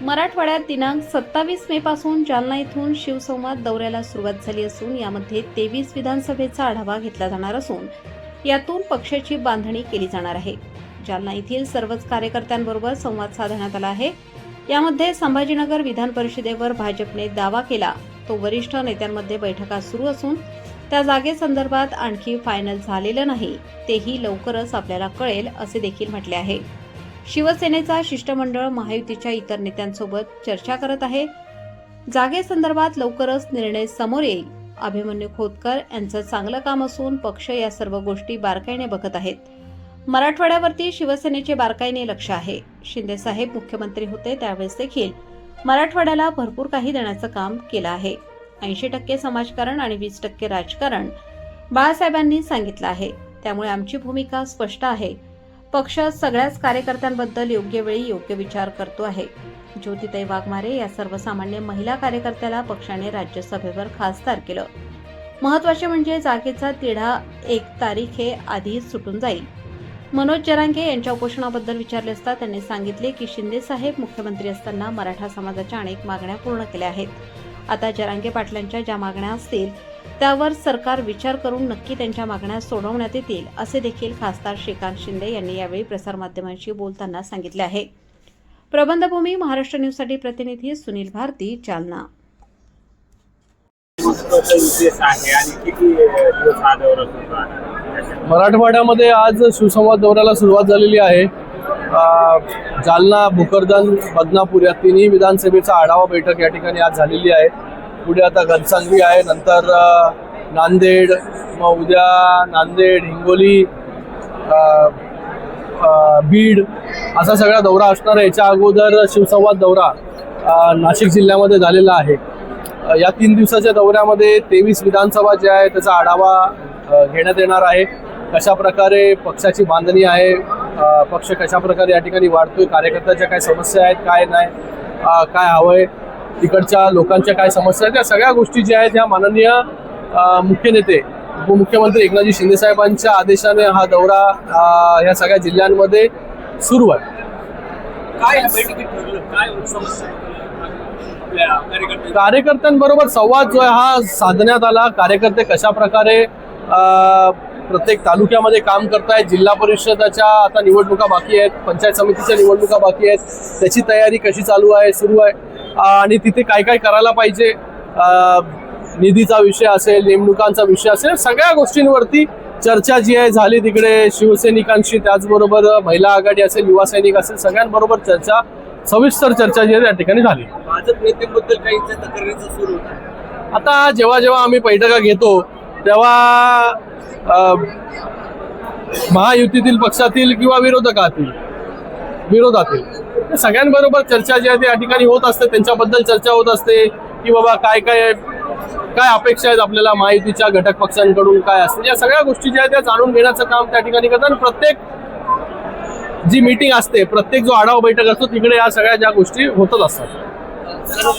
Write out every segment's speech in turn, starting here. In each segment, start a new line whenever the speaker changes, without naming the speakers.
मराठवाड्यात दिनांक 27 मे पासून जालना येथून शिवसंवाद दौऱ्याला सुरुवात झाली असून यामध्ये 23 विधानसभेचा आढावा घेतला जाणार असून यातून पक्षाची बांधणी केली जाणार आहे। जालना येथील सर्वच कार्यकर्त्यांबरोबर संवाद साधण्यात आला आहे। यामध्ये संभाजीनगर विधान परिषदेवर भाजपने दावा केला तो वरिष्ठ नेत्यांमध्ये बैठका सुरू असून त्या जागेसंदर्भात आणखी फायनल झालेलं नाही, तेही लवकरच आपल्याला कळेल असे देखील म्हटले आहे। शिवसेनेचा शिष्टमंडळ महायुतीच्या इतर नेत्यांसोबत चर्चा करत आहे। जागेसंदर्भात लवकरच निर्णय समोर येईल। अभिमन्यू खोतकर यांचं चांगलं काम असून पक्ष या सर्व गोष्टी बारकाईने बघत आहेत। मराठवाड्यावरती शिवसेनेचे बारकाईने लक्ष आहे। शिंदे साहेब मुख्यमंत्री होते त्यावेळेस देखील मराठवाड्याला भरपूर काही देण्याचं काम केलं आहे। 80% समाजकारण आणि 20% राजकारण बाळासाहेबांनी सांगितलं आहे। त्यामुळे आमची भूमिका स्पष्ट आहे। पक्ष सगळ्याच कार्यकर्त्यांबद्दल योग्य वेळी योग्य विचार करतो आहे। ज्योतिताई वाघमारे या सर्वसामान्य महिला कार्यकर्त्याला पक्षाने राज्यसभेवर खासदार केलं। महत्त्वाचे म्हणजे जागेचा तिढा 1 तारीख हे आधीच सुटून जाईल। मनोज जरांगे यांच्या उपोषणाबद्दल विचारले असता त्यांनी सांगितले की शिंदे साहेब मुख्यमंत्री असताना मराठा समाजाच्या अनेक मागण्या पूर्ण केल्या आहेत। आता जरांगे पाटलांच्या ज्या मागण्या असतील त्यावर सरकार विचार करून नक्की त्यांच्या मागण्या सोडवण्यात येतील असे देखील खासदार श्रीकांत शिंदे यांनी यावेळी प्रसारमाध्यमांशी बोलताना सांगितले आहे। प्रबंधभूमी महाराष्ट्र न्यूजसाठी प्रतिनिधी सुनील भारती, जालना।
मराठवाड्यामध्ये आज शिवसंवाद दौऱ्याला सुरुवात झालेली आहे। जालना, भोकरदन, बदनापूर या तिन्ही विधानसभेचा आढावा बैठक या ठिकाणी आज झालेली आहे। पुढे आता घनसांगवी आहे, नंतर नांदेड, मग उद्या नांदेड, हिंगोली, बीड असा सगळा दौरा असणार आहे। याच्या अगोदर शिवसंवाद दौरा नाशिक जिल्ह्यामध्ये झालेला आहे। या 3 दिवसाच्या दौऱ्यामध्ये 23 विधानसभा ज्या आहे त्याचा आढावा घेण्यात येणार आहे। कशा प्रकारे पक्षाची बांधणी आहे, पक्ष कशा प्रकारे या ठिकाणी वाढतोय, कार्यकर्त्याच्या काय समस्या आहेत, काय नाही, काय हवंय, तिकडच्या लोकांच्या काय समस्या आहेत, या सगळ्या गोष्टी ज्या आहेत ह्या माननीय मुख्य नेते उपमुख्यमंत्री एकनाथजी शिंदे साहेबांच्या आदेशाने हा दौरा ह्या सगळ्या जिल्ह्यांमध्ये सुरू आहे। कार्यकर्त्यांबरोबर संवाद जो आहे हा साधण्यात आला। कार्यकर्ते कशा प्रकारे प्रत्येक तालुक्यामध्ये काम करतायत, जिल्हा परिषदाच्या आता निवडणुका बाकी आहेत, पंचायत समितीच्या निवडणुका बाकी आहेत, त्याची तयारी कशी चालू आहे, सुरू आहे, आणि तिथे काय काय करायला पाहिजे, निधीचा विषय असेल, नेमणुकांचा विषय असेल, सगळ्या गोष्टींवरती चर्चा जी आहे झाली। तिकडे शिवसैनिकांशी, त्याचबरोबर महिला आघाडी असेल, युवा सैनिक असेल, सगळ्यांबरोबर चर्चा, सविस्तर चर्चा जी आहे त्या ठिकाणी झाली।
भाजप नेत्यांबद्दल काही तक्रारीचं सुरू होतं।
आता जेव्हा जेव्हा आम्ही बैठका घेतो तेव्हा महायुतीतील पक्षातील किंवा विरोधातील सगळ्यांबरोबर चर्चा जी आहे ती या ठिकाणी होत असते। त्यांच्याबद्दल चर्चा होत असते की बाबा काय अपेक्षा आहेत आपल्याला महायुतीच्या घटक पक्षांकडून, काय असते, या सगळ्या गोष्टी ज्या आहेत त्या जाणून घेण्याचं काम त्या ठिकाणी करतात। आणि प्रत्येक जी मीटिंग असते, प्रत्येक जो आढावा बैठक असतो तिकडे या सगळ्या ज्या गोष्टी होतच असतात।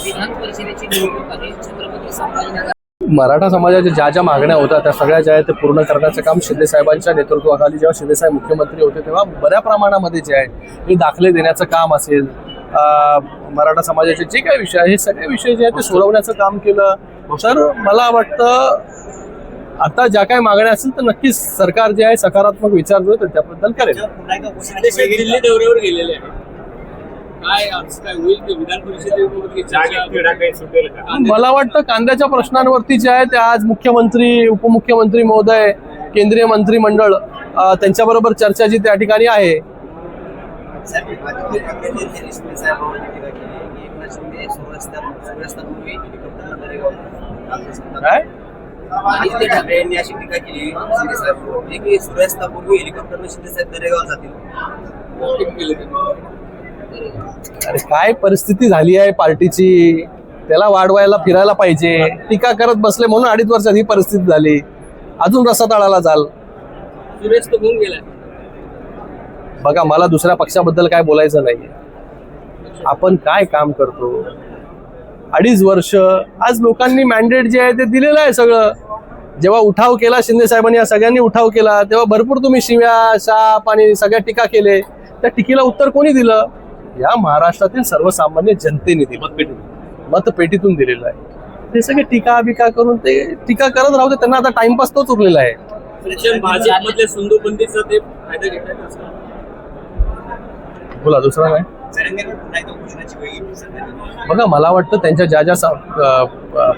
विधान परिषदेची निवडणूक आहे, छत्रपती संभाजीनगर
मराठा समाजाच्या ज्या मागण्या होत्या त्या सगळ्या ज्या आहेत ते पूर्ण करण्याचं काम शिंदे साहेबांच्या नेतृत्वाखाली, जेव्हा शिंदे साहेब मुख्यमंत्री होते तेव्हा बऱ्या प्रमाणामध्ये जे आहे हे दाखले देण्याचं काम असेल, मराठा समाजाचे जे काही विषय आहे हे सगळे विषय जे आहेत ते सोडवण्याचं काम केलं। तर मला वाटतं आता ज्या काही मागण्या असतील तर नक्कीच सरकार जे आहे सकारात्मक विचार जो आहे त्याबद्दल करेल।
दिल्ली दौऱ्यावर गेलेले आहे, काय होईल ते विधान परिषदेमध्ये?
मला वाटतं कांद्याच्या प्रश्नांवरती जे आहे ते आज मुख्यमंत्री, उपमुख्यमंत्री महोदय, केंद्रीय मंत्रिमंडळ त्यांच्याबरोबर चर्चा जी त्या ठिकाणी आहे। काय
आदित्य ठाकरे यांनी अशी टीका केली शिंदे साहेबांवर की सूर्यास्तापूर्वी हेलिकॉप्टरने शिंदे साहेब दरेगाव जातील।
अरे काय परिस्थिती झाली आहे पार्टीची, त्याला वाढवायला फिरायला पाहिजे। टीका करत बसले म्हणून 2.5 वर्षात ही परिस्थिती झाली, अजून रस्ता तळाला जाल।
सूर्यास्त होऊन गेला।
बघा, मला दुसऱ्या पक्षाबद्दल काय बोलायचं नाहीये, आपण काय काम करतो। 2.5 वर्ष आज लोकांनी मॅन्डेट जे आहे ते दिलेलं आहे सगळं। जेव्हा उठाव केला शिंदे साहेबांनी, या सगळ्यांनी उठाव केला तेव्हा भरपूर तुम्ही शिव्या, शाप आणि सगळ्या टीका केले। त्या टीकेला उत्तर कोणी दिलं? या महाराष्ट्रातील सर्वसामान्य जनतेने दिलं, मतपेटीतून दिलेलं आहे. ते सगळे टीका बिका करून ते टीका करत राहू दे, त्यांना आता टाइमपास तोच उरलेला आहे.
भाजपमधल्या संदूबंदीचा ते फायदा घेतात असं
बोला दुसरा काय. बघा, मला वाटतं त्यांच्या ज्या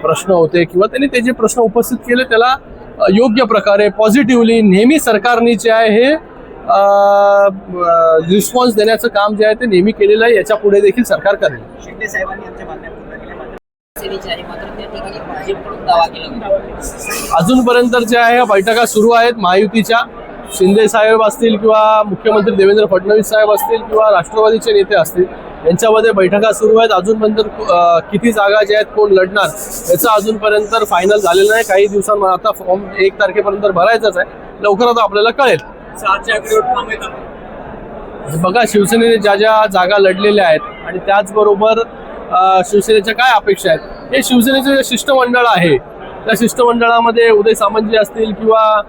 प्रश्न होते किंवा त्यांनी ते जे प्रश्न उपस्थित केले त्याला योग्य प्रकारे पॉझिटिव्हली नेहमी सरकारने जे आहे हे रिस्पॉन्स देण्याचं काम जे आहे ते नेहमी केलेलं आहे. याच्या पुढे देखील सरकार करेल.
शिंदे साहेबांनी आमच्या मागण्या पूर्ण केल्या मात्र त्या ठिकाणी भाजपकडून दावा केला.
अजूनपर्यंत जे आहे या बैठका सुरू आहेत महायुतीच्या. शिंदे साहेब असतील किंवा मुख्यमंत्री देवेंद्र फडणवीस साहेब असतील किंवा राष्ट्रवादीचे नेते असतील, यांच्यामध्ये बैठका सुरू आहेत. अजूनपर्यंत किती जागा ज्या आहेत, कोण लढणार याचं अजूनपर्यंत फायनल झालेलं नाही. काही दिवसांमध्ये आता फॉर्म 1 तारखेपर्यंत भरायचाच आहे. लवकरच आपल्याला कळेल. बघा, शिवसेनेने ज्या ज्या जागा लढलेल्या आहेत आणि त्याचबरोबर शिवसेनेच्या काय अपेक्षा आहेत, हे शिवसेनेचे जे शिष्टमंडळ आहे त्या शिष्टमंडळामध्ये उदय सामंत जे असतील किंवा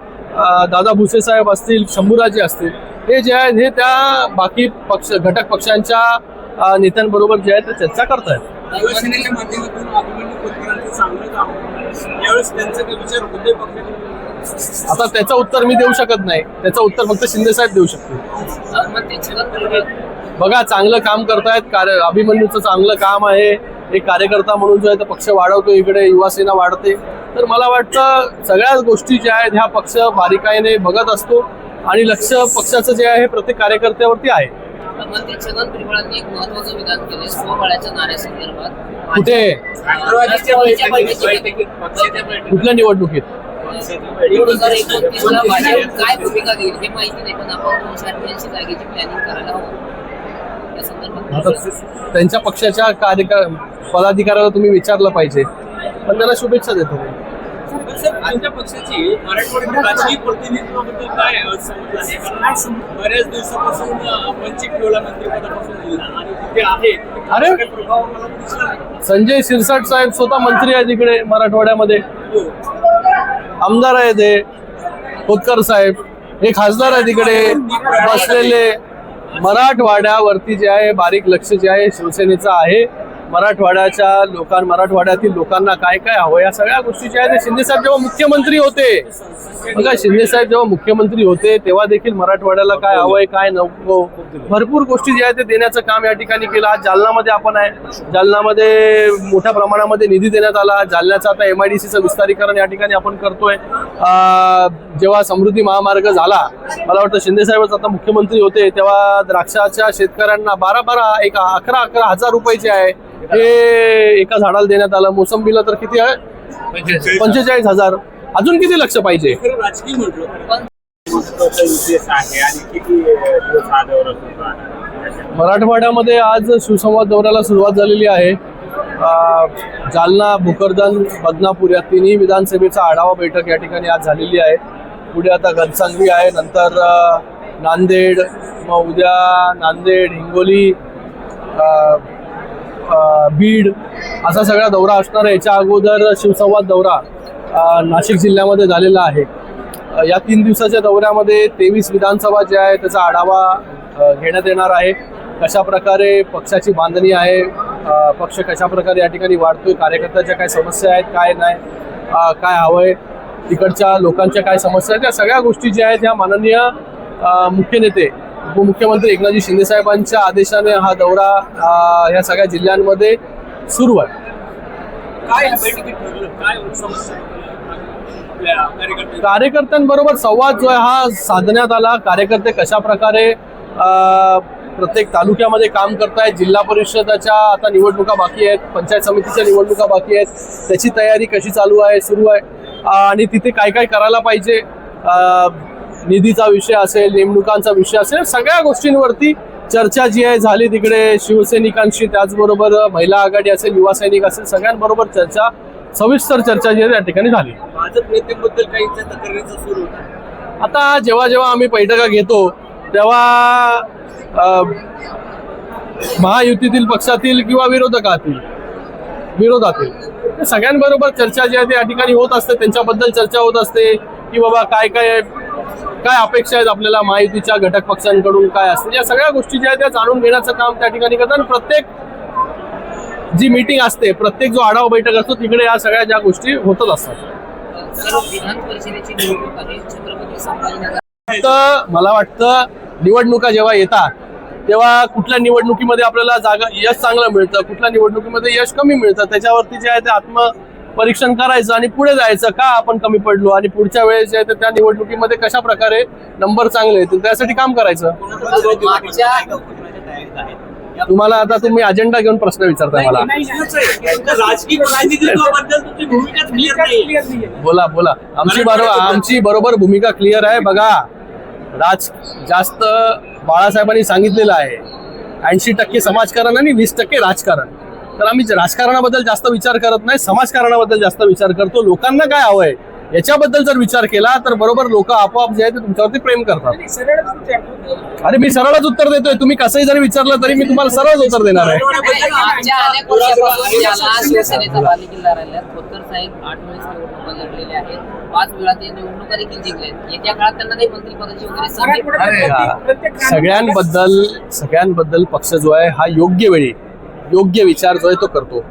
दादा भुसे साहेब असतील, शंभूराजे असतील, हे जे आहेत हे त्या बाकी घटक पक्षांच्या नेत्यांबरोबर जे आहे ते चर्चा करतायत.
शिवसेनेच्या माध्यमातून अभिमन्यू खोतकरांचं चांगलं काम यावेळेस त्यांचा विचार होते पक्षाने.
आता त्याचं उत्तर मी देऊ शकत नाही. त्याचं उत्तर फक्त शिंदे साहेब देऊ शकतील. बघा, चांगलं काम करतायत. अभिमन्यूचं चांगलं काम आहे. एक कार्यकर्ता म्हणून जो आहे तो पक्ष वाढवतो, इकडे युवासेना वाढते. तर मला वाटतं सगळ्याच गोष्टी ज्या आहेत ह्या पक्ष बारीकाईने बघत असतो आणि लक्ष पक्षाचं जे आहे प्रत्येक कार्यकर्त्यावरती आहे.
छगन एक महत्वाचं विधान केले स्वबळाच्या नाऱ्यासंदर्भात.
कुठे? कुठल्या निवडणुकीत?
2029 ला भाजप काय भूमिका घेईल हे माहिती नाही, पण आपण 288 जागेची प्लॅनिंग करायला हवं. या संदर्भात
त्यांच्या पक्षाच्या पदाधिकाऱ्याला तुम्ही विचारलं पाहिजे, पण त्यांना शुभेच्छा देतो.
त्यांच्या पक्षाची मराठवाड्यातील राजकीय प्रतिनिधित्वाबद्दल काय समज आहे? कारण बऱ्याच दिवसापासून वंचित ठेवला मंत्रिपदापासून आणि तिथे आहे.
अरे,
प्रभाव मला दिसला नाही.
संजय शिरसाट साहेब स्वतः मंत्री आहेत इकडे मराठवाड्यामध्ये. आमदार आहेत हे खोतकर साहेब, हे खासदार आहेत इकडे बसलेले. मराठवाड्यावरती जे आहे बारीक लक्ष जे आहे शिवसेनेचं आहे. मराठवाड्यातील लोकांना काय काय हवं या सगळ्या गोष्टी ज्या आहेत शिंदे साहेब जेव्हा मुख्यमंत्री होते, बघा, शिंदे साहेब जेव्हा मुख्यमंत्री होते तेव्हा देखील मराठवाड्याला काय हवंय काय नको भरपूर गोष्टी ज्या आहेत ते देण्याचं काम या ठिकाणी केलं. आज जालनामध्ये आपण आहे. जालनामध्ये मोठ्या प्रमाणामध्ये निधी देण्यात आला. जालन्याचं आता MIDCचं विस्तारीकरण या ठिकाणी आपण करतोय. जेव्हा समृद्धी महामार्ग झाला, मला वाटतं शिंदे साहेबच आता मुख्यमंत्री होते तेव्हा द्राक्षाच्या शेतकऱ्यांना 11,000 हजार रुपयाचे आहे हे एका झाडाला देण्यात आलं. मोसंबीला तर किती आहे? 45,000. अजून किती लक्ष पाहिजे?
राजकीय म्हटलं
मराठवाड्यामध्ये आज शिवसंवाद दौऱ्याला सुरुवात झालेली आहे. जालना, भोकरदन, बदनापूर या तिन्ही विधानसभेचा आढावा बैठक या ठिकाणी आज झालेली आहे. पुढे आता घनसांगवी आहे, नंतर नांदेड, मग उद्या नांदेड, हिंगोली, बीड असा सगळा दौरा असणार आहे. याच्या अगोदर शिवसंवाद दौरा नाशिक जिल्ह्यामध्ये झालेला आहे. या 3 दिवसाच्या दौऱ्यामध्ये 23 विधानसभा ज्या आहे त्याचा आढावा घेण्यात येणार आहे. कशा प्रकारे पक्षाची बांधणी आहे, पक्ष कशा प्रकारे या ठिकाणी वाढतोय, कार्यकर्त्याच्या काय समस्या आहेत, काय नाही, काय हवंय, तिकडच्या लोकांच्या काय समस्या आहेत, या सगळ्या गोष्टी ज्या आहेत ह्या माननीय मुख्य नेते उपमुख्यमंत्री एकनाथजी शिंदे साहेबांच्या आदेशाने हा दौरा या सगळ्या जिल्ह्यांमध्ये सुरू आहे. कार्यकर्त्यांबरोबर संवाद जो आहे हा साधण्यात आला. कार्यकर्ते कशा प्रकारे प्रत्येक तालुक्यामध्ये काम करतायत, जिल्हा परिषदाच्या आता निवडणुका बाकी आहेत, पंचायत समितीच्या निवडणुका बाकी आहेत, त्याची तयारी कशी चालू आहे, सुरू आहे आणि तिथे काय काय करायला पाहिजे, निधीचा विषय असेल, नेमणुकांचा विषय असेल, सगळ्या गोष्टींवरती चर्चा जी आहे झाली तिकडे शिवसैनिकांशी. त्याचबरोबर महिला आघाडी असेल, युवा सैनिक असेल, सगळ्यांबरोबर सविस्तर चर्चा जी आहे त्या ठिकाणी झाली.
भाजप नेत्यांबद्दल काही तक्रारीचा सुरू होता.
आता जेव्हा आम्ही बैठका घेतो तेव्हा महायुतीतील पक्षातील किंवा विरोधातील सगळ्यांबरोबर चर्चा जी आहे त्या ठिकाणी होत असते. त्यांच्याबद्दल चर्चा होत असते की बाबा काय काय काय अपेक्षा आहेत आपल्याला महायुतीच्या घटक पक्षांकडून काय असतील, या सगळ्या गोष्टी ज्या आहेत त्या जाणून घेण्याचं काम त्या ठिकाणी करतात. आणि प्रत्येक जी मीटिंग असते, प्रत्येक जो आढावा बैठक असतो, तिकडे या सगळ्या ज्या गोष्टी होतच असतात.
सर, विधान परिषदेची निवडणूक आहे छत्रपती संभाजीनगर.
तर मला वाटतं निवडणुका जेव्हा येतात तेव्हा कुठल्या निवडणुकीमध्ये आपल्याला जागा यश चांगलं मिळतं, कुठल्या निवडणुकीमध्ये यश कमी मिळतं, त्याच्यावरती जे आहे ते आत्मपरीक्षण करायचं आणि पुढे जायचं, का आपण कमी पडलो आणि पुढच्या वेळेस जे आहे ते त्या निवडणुकीमध्ये कशा प्रकारे नंबर चांगले येतील त्यासाठी काम करायचं. तुम्हाला आता तुम्ही अजेंडा घेऊन प्रश्न विचारताय मला.
राजकीय प्रतिनिधित्वाबद्दल तुमची भूमिका क्लिअर नाही.
बोला आमची बरोबर भूमिका क्लिअर आहे. बघा, जास्त बाळासाहेबांनी सांगितलेलं आहे 80% समाजकारण आणि 20% राजकारण. तर आम्ही राजकारणाबद्दल जास्त विचार करत नाही, समाजकारणाबद्दल जास्त विचार करतो. लोकांना काय हवंय याच्याबद्दल जर विचार केला तर बरोबर लोक आपोआप जे आहे ते तुमच्यावरती प्रेम करतात. अरे मी सरळच उत्तर देतोय, तुम्ही कसंही जरी विचारलं तरी मी तुम्हाला सरळच उत्तर देणार आहे.
मागच्या अनेक वर्षापासून ज्याला शिवसेनेचा बालेकिल्ला राहिला, खोतकर साहेब 8 वेळेस निवडणुका लढलेले आहेत, 5 वेळा ते निवडणुका देखील जिंकलेत. येत्या काळात त्यांना काही मंत्रिपदाची वगैरे संधी
सगळ्यांबद्दल पक्ष जो आहे हा योग्य वेळी योग्य विचार जो आहे तो करतो.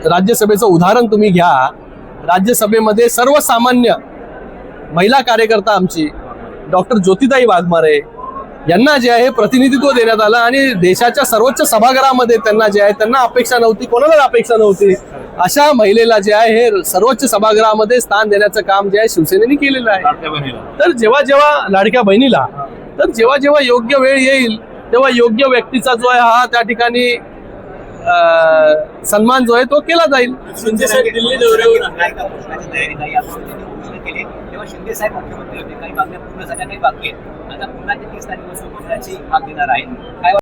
राज्यसभेचं उदाहरण तुम्ही घ्या. राज्यसभेमध्ये सर्वसामान्य महिला कार्यकर्ता आमची डॉक्टर ज्योतिताई वाघमारे यांना जे आहे प्रतिनिधित्व देण्यात आलं आणि देशाच्या सर्वोच्च सभागृहामध्ये त्यांना जे आहे त्यांना अपेक्षा नव्हती, कोणालाच अपेक्षा नव्हती, अशा महिलेला जे आहे हे सर्वोच्च सभागृहामध्ये स्थान देण्याचं काम जे आहे शिवसेनेने केलेलं आहे. तर जेव्हा लाडक्या बहिणीला जेव्हा योग्य वेळ येईल तेव्हा योग्य व्यक्तीचा जो आहे हा त्या ठिकाणी सन्मान जो आहे तो केला जाईल.
शिंदे साहेब दिल्ली दौऱ्यावर
तेव्हा शिंदे साहेब मुख्यमंत्री होते, काही मागण्या पूर्ण झाल्या, काही बाकी आहेत. आता पुन्हा ते 30 तारखेपासून बोलण्याची भाग देणार आहे. काय